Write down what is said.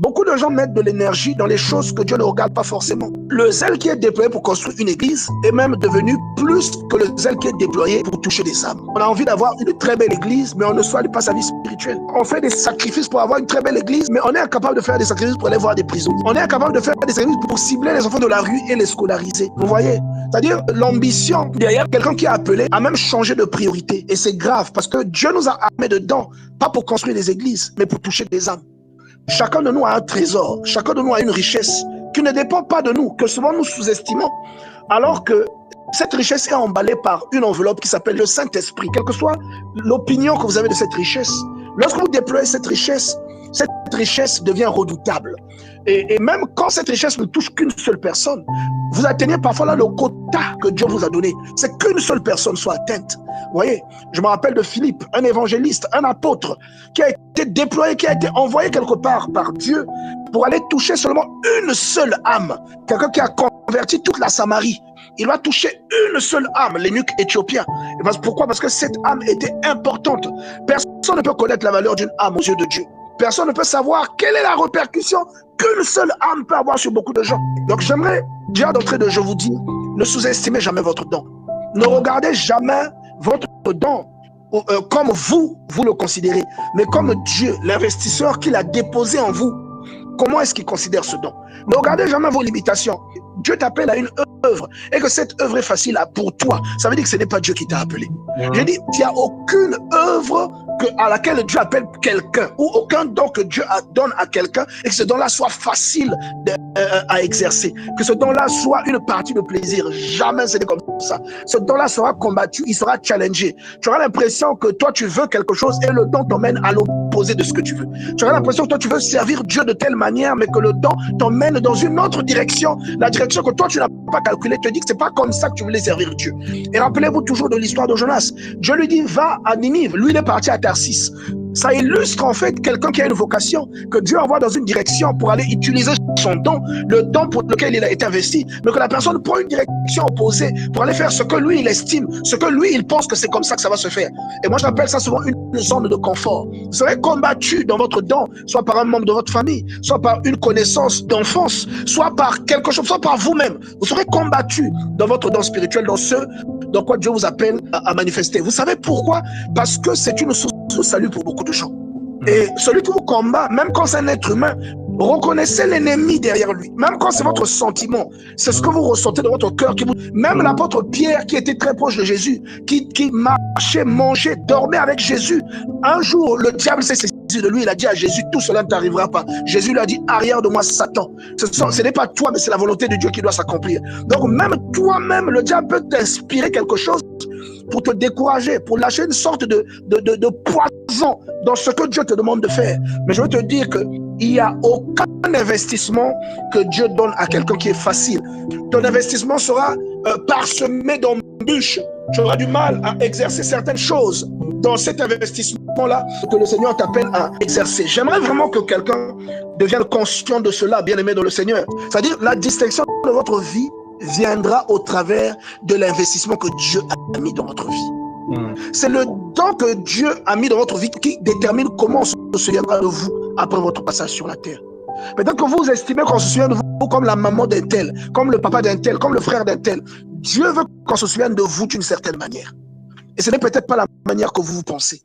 Beaucoup de gens mettent de l'énergie dans les choses que Dieu ne regarde pas forcément. Le zèle qui est déployé pour construire une église est même devenu plus que le zèle qui est déployé pour toucher des âmes. On a envie d'avoir une très belle église, mais on ne soigne pas sa vie spirituelle. On fait des sacrifices pour avoir une très belle église, mais on est incapable de faire des sacrifices pour aller voir des prisonniers. On est incapable de faire des sacrifices pour cibler les enfants de la rue et les scolariser. Vous voyez? C'est-à-dire l'ambition derrière quelqu'un qui est appelé a même changé de priorité. Et c'est grave parce que Dieu nous a armés dedans, pas pour construire des églises, mais pour toucher des âmes. Chacun de nous a un trésor, chacun de nous a une richesse qui ne dépend pas de nous, que souvent nous sous-estimons, alors que cette richesse est emballée par une enveloppe qui s'appelle le Saint-Esprit. Quelle que soit l'opinion que vous avez de cette richesse, lorsque vous déployez cette richesse devient redoutable. Et même quand cette richesse ne touche qu'une seule personne, vous atteignez parfois là le quota que Dieu vous a donné. C'est qu'une seule personne soit atteinte. Vous voyez, je me rappelle de Philippe, un évangéliste, un apôtre, qui a été déployé, qui a été envoyé quelque part par Dieu pour aller toucher seulement une seule âme. Quelqu'un qui a converti toute la Samarie. Il va toucher une seule âme, l'eunuque éthiopien. Pourquoi? Parce que cette âme était importante. Personne ne peut connaître la valeur d'une âme aux yeux de Dieu. Personne ne peut savoir quelle est la répercussion qu'une seule âme peut avoir sur beaucoup de gens. Donc j'aimerais dire d'entrée de jeu vous dire, ne sous-estimez jamais votre don. Ne regardez jamais votre don comme vous le considérez, mais comme Dieu, l'investisseur qu'il a déposé en vous. Comment est-ce qu'il considère ce don? Ne regardez jamais vos limitations. Dieu t'appelle à une œuvre et que cette œuvre est facile pour toi. Ça veut dire que ce n'est pas Dieu qui t'a appelé. Je dis, il n'y a aucune œuvre à laquelle Dieu appelle quelqu'un ou aucun don que Dieu donne à quelqu'un et que ce don-là soit facile à exercer. Que ce don-là soit une partie de plaisir. Jamais ce n'est comme ça. Ce don-là sera combattu, il sera challengé. Tu auras l'impression que toi tu veux quelque chose et le don t'emmène à l'opposé de ce que tu veux. Tu auras l'impression que toi tu veux servir Dieu de telle manière mais que le don t'emmène dans une autre direction. La direction que toi tu n'as pas calculée te dit que c'est pas comme ça que tu voulais servir Dieu. Et rappelez-vous toujours de l'histoire de Jonas. Dieu lui dit va à Ninive. Lui il est parti à Tarsis. Ça illustre en fait quelqu'un qui a une vocation que Dieu envoie dans une direction pour aller utiliser son don, le don pour lequel il a été investi, mais que la personne prend une direction opposée pour aller faire ce que lui il estime, ce que lui il pense que c'est comme ça que ça va se faire. Et moi j'appelle ça souvent une zone de confort. Vous serez combattu dans votre don, soit par un membre de votre famille, soit par une connaissance d'enfance, soit par quelque chose, soit par vous-même. Vous serez combattu dans votre don spirituel, dans ce dans quoi Dieu vous appelle à manifester. Vous savez pourquoi? Parce que c'est une source de salut pour beaucoup de gens. Et celui qui vous combat, même quand c'est un être humain, reconnaissez l'ennemi derrière lui. Même quand c'est votre sentiment, c'est ce que vous ressentez dans votre cœur. Même l'apôtre Pierre, qui était très proche de Jésus, qui marchait, mangeait, dormait avec Jésus. Un jour, le diable s'est saisi de lui. Il a dit à Jésus, tout cela ne t'arrivera pas. Jésus lui a dit, arrière de moi, Satan. Ce n'est pas toi, mais c'est la volonté de Dieu qui doit s'accomplir. Donc même toi-même, le diable peut t'inspirer quelque chose pour te décourager, pour lâcher une sorte de poison dans ce que Dieu te demande de faire. Mais je veux te dire qu'il n'y a aucun investissement que Dieu donne à quelqu'un qui est facile. Ton investissement sera parsemé d'embûches. Tu auras du mal à exercer certaines choses dans cet investissement-là que le Seigneur t'appelle à exercer. J'aimerais vraiment que quelqu'un devienne conscient de cela, bien-aimé dans le Seigneur. C'est-à-dire la distinction de votre vie viendra au travers de l'investissement que Dieu a mis dans votre vie. C'est le don que Dieu a mis dans votre vie qui détermine comment on se souviendra de vous après votre passage sur la terre. Maintenant que vous estimez qu'on se souvient de vous comme la maman d'un tel, comme le papa d'un tel, comme le frère d'un tel, Dieu veut qu'on se souvienne de vous d'une certaine manière. Et ce n'est peut-être pas la manière que vous pensez.